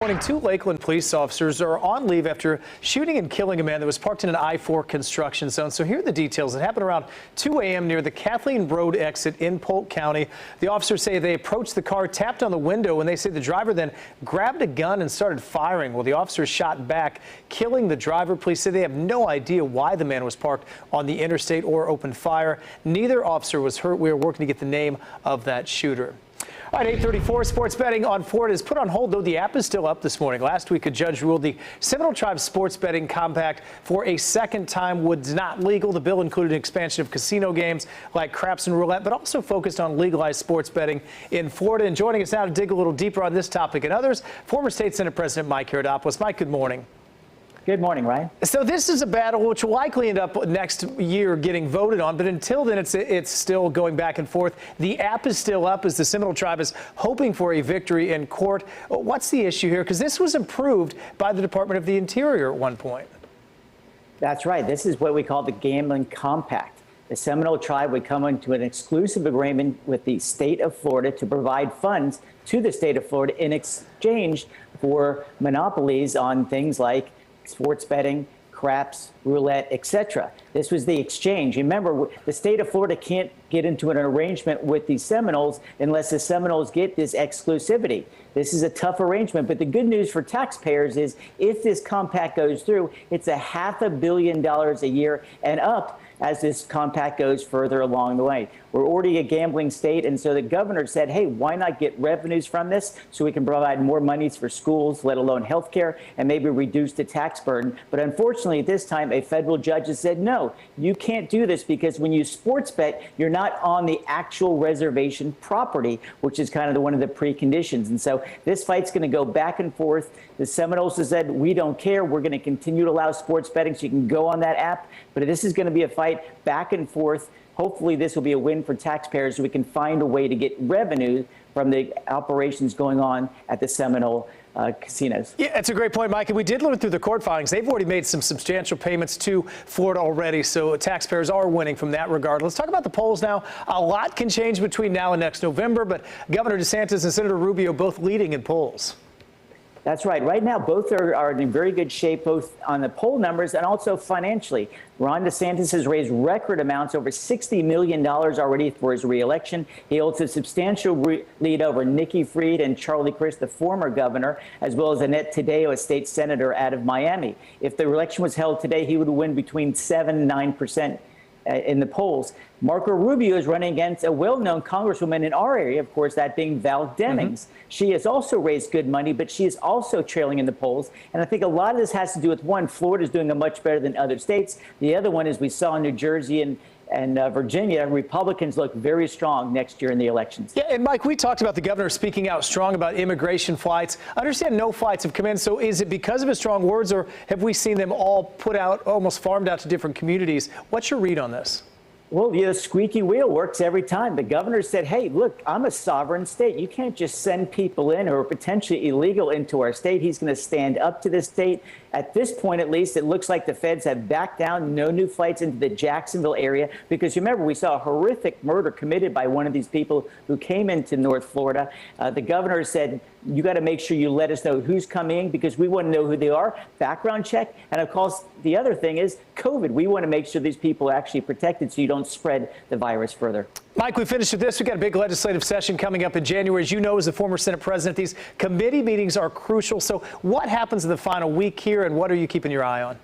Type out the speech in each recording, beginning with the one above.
Morning, two Lakeland police officers are on leave after shooting and killing a man that was parked in an I-4 construction zone. So here are the details. It happened around 2 a.m. near the Kathleen Road exit in Polk County. The officers say they approached the car, tapped on the window, and they say the driver then grabbed a gun and started firing. Well, the officers shot back, killing the driver. Police say they have no idea why the man was parked on the interstate or opened fire. Neither officer was hurt. We are working to get the name of that shooter. All right, 8:34, sports betting on Florida is put on hold, though the app is still up this morning. Last week, a judge ruled the Seminole Tribe sports betting compact for a second time was not legal. The bill included an expansion of casino games like craps and roulette, but also focused on legalized sports betting in Florida. And joining us now to dig a little deeper on this topic and others, former State Senate President Mike Haridopolos. Mike, good morning. Good morning, Ryan. So this is a battle which will likely end up next year getting voted on, but until then it's still going back and forth. The app is still up as the Seminole Tribe is hoping for a victory in court. What's the issue here? Because this was approved by the Department of the Interior at one point. That's right. This is what we call the gambling compact. The Seminole Tribe would come into an exclusive agreement with the state of Florida to provide funds to the state of Florida in exchange for monopolies on things like sports betting, craps, roulette, etc. This was the exchange. Remember, the state of Florida can't get into an arrangement with the Seminoles unless the Seminoles get this exclusivity. This is a tough arrangement, but the good news for taxpayers is if this compact goes through, it's $500 million a year and up as this compact goes further along the way. We're already a gambling state, and so the governor said, hey, why not get revenues from this so we can provide more monies for schools, let alone health care, and maybe reduce the tax burden. But unfortunately, this time, a federal judge has said, no, you can't do this because when you sports bet, you're not on the actual reservation property, which is kind of one of the preconditions. And so this fight's going to go back and forth. The Seminoles have said, we don't care. We're going to continue to allow sports betting so you can go on that app. But this is going to be a fight back and forth. Hopefully this will be a win for taxpayers so we can find a way to get revenue from the operations going on at the Seminole casinos. Yeah, that's a great point, Mike. And we did learn through the court filings, they've already made some substantial payments to Florida already. So taxpayers are winning from that regard. Let's talk about the polls now. A lot can change between now and next November, but Governor DeSantis and Senator Rubio both leading in polls. That's right. Right now, both are in very good shape, both on the poll numbers and also financially. Ron DeSantis has raised record amounts, over $60 million already for his reelection. He holds a substantial lead over Nikki Fried and Charlie Crist, the former governor, as well as Annette Taddeo, a state senator out of Miami. If the election was held today, he would win between 7% and 9% in the polls. Marco Rubio is running against a well-known congresswoman in our area, of course, that being Val Demings. She has also raised good money, but she is also trailing in the polls. And I think a lot of this has to do with, one, Florida is doing much better than other states. The other one is we saw in New Jersey and Virginia, Republicans look very strong next year in the elections. Yeah, and Mike, we talked about the governor speaking out strong about immigration flights. I understand no flights have come in. So is it because of his strong words, or have we seen them all put out, almost farmed out to different communities? What's your read on this? Well, the squeaky wheel works every time. The governor said, hey, look, I'm a sovereign state. You can't just send people in who are potentially illegal into our state. He's going to stand up to the state. At this point, at least, it looks like the feds have backed down. No new flights into the Jacksonville area. Because remember, we saw a horrific murder committed by one of these people who came into North Florida. The governor said, you got to make sure you let us know who's coming because we want to know who they are. Background check. And of course, the other thing is COVID. We want to make sure these people are actually protected so you don't spread the virus further. Mike, we finished with this. We've got a big legislative session coming up in January. As you know, as a former Senate president, these committee meetings are crucial. So what happens in the final week here, and what are you keeping your eye on?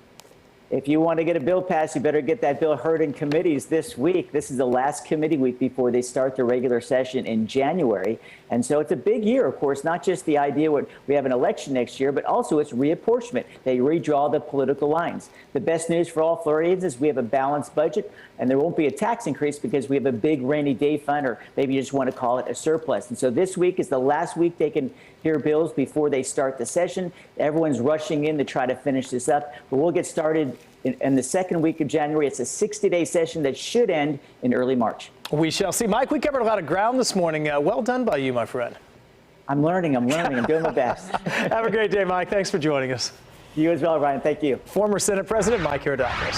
If you want to get a bill passed, you better get that bill heard in committees this week. This is the last committee week before they start the regular session in January. And so it's a big year, of course, not just the idea what we have an election next year, but also it's reapportionment. They redraw the political lines. The best news for all Floridians is we have a balanced budget, and there won't be a tax increase because we have a big rainy day fund, or maybe you just want to call it a surplus. And so this week is the last week they can hear bills before they start the session. Everyone's rushing in to try to finish this up, but we'll get started in the second week of January. It's a 60-day session that should end in early March. We shall see. Mike, we covered a lot of ground this morning. Well done by you, my friend. I'm learning. I'm doing my best. Have a great day, Mike. Thanks for joining us. You as well, Ryan. Thank you. Former Senate President Mike Haridopolos.